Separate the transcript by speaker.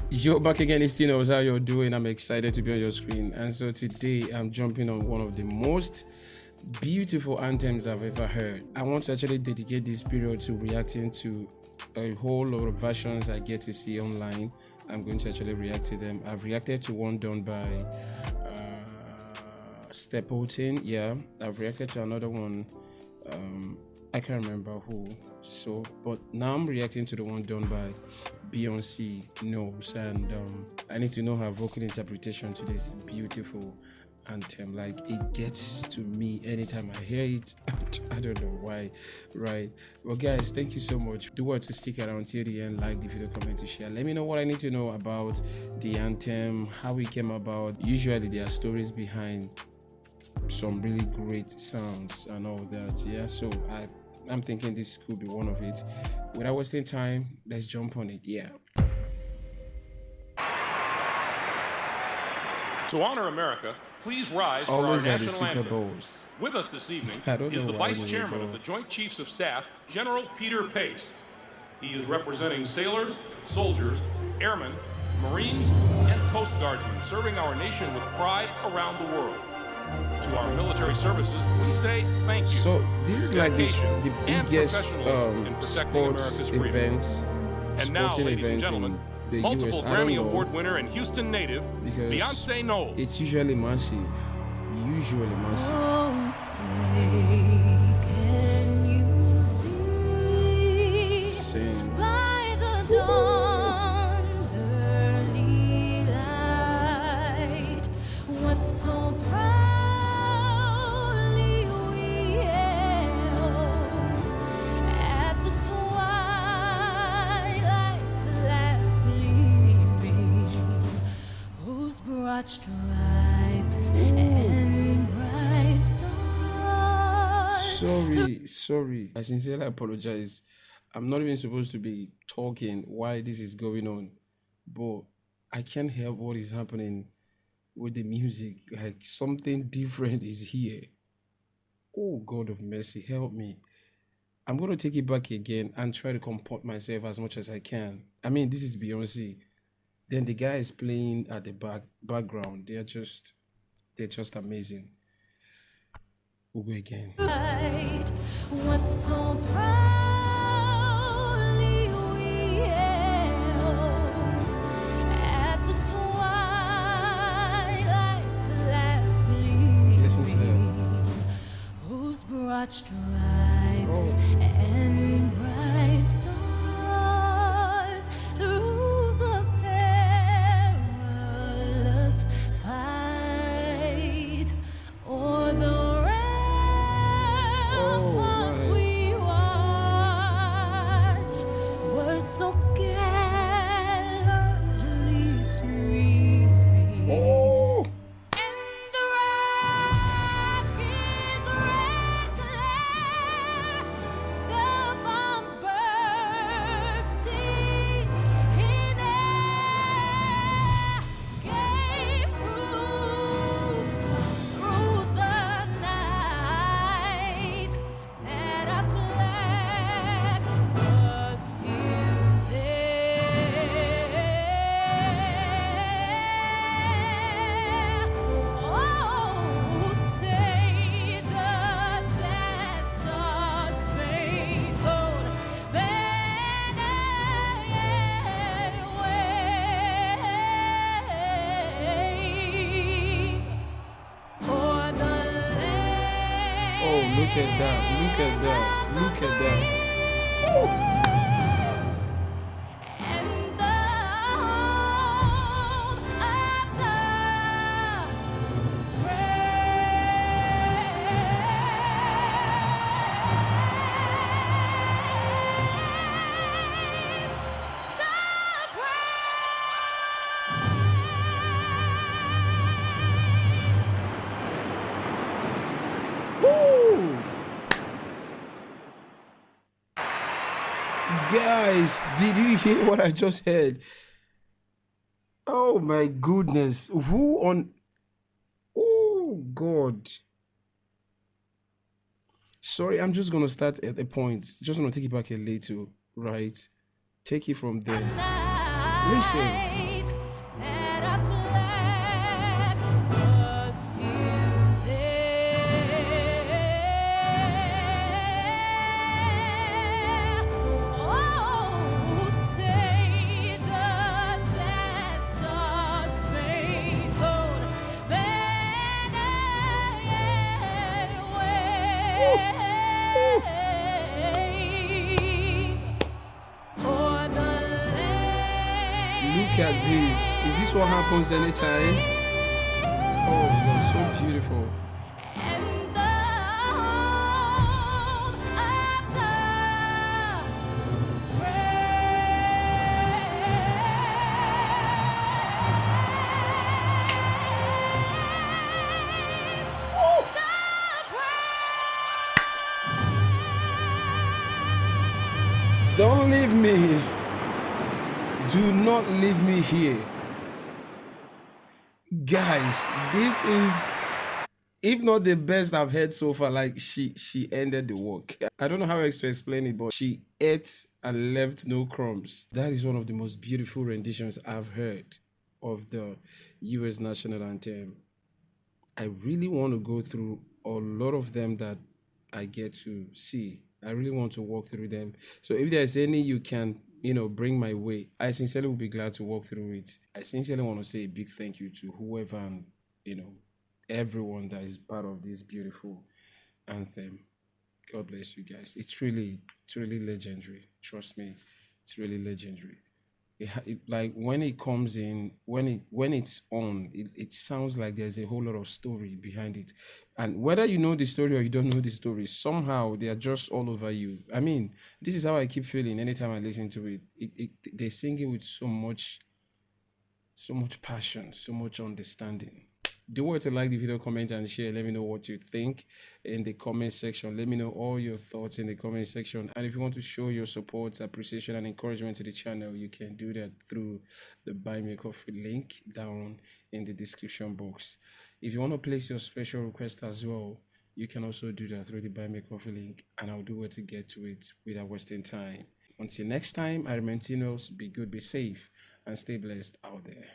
Speaker 1: Yo, back again, it's T-NUELZ. How you're doing? I'm excited to be on your screen. And so today I'm jumping on one of the most beautiful anthems I've ever heard. I want to actually dedicate this period to reacting to a whole lot of versions I get to see online. I'm going to actually react to them. I've reacted to one done by Stapleton. Yeah, I've reacted to another one. I can't remember who. So, but now I'm reacting to the one done by Beyonce Knows, and I need to know her vocal interpretation to this beautiful anthem. Like, it gets to me anytime I hear it. I don't know why, right? Well, guys, thank you so much. Do want to stick around till the end, like the video, comment, to share. Let me know what I need to know about the anthem, how it came about. Usually there are stories behind some really great sounds and all that. Yeah, so I'm thinking this could be one of it. Without wasting time, let's jump on it. Yeah.
Speaker 2: To honor America, please rise for
Speaker 1: Always
Speaker 2: our
Speaker 1: at the
Speaker 2: national
Speaker 1: Super
Speaker 2: anthem.
Speaker 1: Bowls.
Speaker 2: With us this evening
Speaker 1: I don't
Speaker 2: is
Speaker 1: know
Speaker 2: the
Speaker 1: why
Speaker 2: Vice
Speaker 1: we
Speaker 2: Chairman
Speaker 1: go.
Speaker 2: of the Joint Chiefs of Staff, General Peter Pace. He is representing sailors, soldiers, airmen, Marines, and Coast Guardsmen, serving our nation with pride around the world. To our military services, we say thank you.
Speaker 1: So this is like this, the
Speaker 2: and
Speaker 1: biggest
Speaker 2: professionalism in protecting
Speaker 1: sports
Speaker 2: America's freedom.
Speaker 1: events,
Speaker 2: And now,
Speaker 1: sporting
Speaker 2: ladies and
Speaker 1: events
Speaker 2: gentlemen,
Speaker 1: in the
Speaker 2: multiple
Speaker 1: US. I don't
Speaker 2: Grammy
Speaker 1: know,
Speaker 2: Award winner and Houston native,
Speaker 1: because
Speaker 2: Beyonce Knowles.
Speaker 1: it's usually massive. Usually massive.
Speaker 3: Oh, say, can you see
Speaker 1: Sing.
Speaker 3: by the dawn's early light what so proudly we hailed at the twilight's last gleaming, whose broad stripes and bright stars.
Speaker 1: Sorry. I sincerely apologize. I'm not even supposed to be talking while this is going on, but I can't help what is happening with the music. Like, something different is here. Oh, God of mercy, help me. I'm going to take it back again and try to comport myself as much as I can. I mean, this is Beyonce. Then the guy is playing at the background. They're just amazing. We'll go again.
Speaker 3: What so proudly we hailed at the twilight's last gleaming,
Speaker 1: Listen to that.
Speaker 3: whose broad stripes and bright stars through the perilous fight o'er the ramparts
Speaker 1: my.
Speaker 3: we watched were so gallantly streaming.
Speaker 1: Oh!
Speaker 3: And the rapids red glare, the bombs bursting in air, gave proof through the night that our flag was still there. Oh, say does that star-spangled banner yet wave o'er the land?
Speaker 1: Oh, look at that. Look at that. Look at that. Oh.
Speaker 3: And the home of the
Speaker 1: Woo! Guys, did you hear what I just heard? Oh my goodness. Who on... Oh God. Sorry, I'm just gonna start at a point. Just gonna take it back a little, right? Take it from there. Listen. Look at this. Is this what happens anytime? Oh, God, so beautiful.
Speaker 3: And the whole of the
Speaker 1: Don't leave me. Do not leave me here. Guys, this is, if not the best I've heard so far. Like, she ended the work. I don't know how else to explain it, but she ate and left no crumbs. That is one of the most beautiful renditions I've heard of the US national anthem. I really want to go through a lot of them that I get to see. I really want to walk through them. So if there's any you can, bring my way, I sincerely will be glad to walk through it. I sincerely want to say a big thank you to whoever and, everyone that is part of this beautiful anthem. God bless you guys. It's really legendary. Trust me, it's really legendary. Like when it comes in, when it's on, it sounds like there's a whole lot of story behind it. And whether you know the story or you don't know the story, somehow they are just all over you. I mean, this is how I keep feeling anytime I listen to it. They sing it with so much passion, so much understanding. Do want to like the video, comment and share. Let me know what you think in the comment section. Let me know all your thoughts in the comment section. And if you want to show your support, appreciation and encouragement to the channel, you can do that through the Buy Me a Coffee link down in the description box. If you want to place your special request as well, you can also do that through the Buy Me a Coffee link, and I'll do what to get to it without wasting time. Until next time, I remain T-NUELZ. Be good, be safe, and stay blessed out there.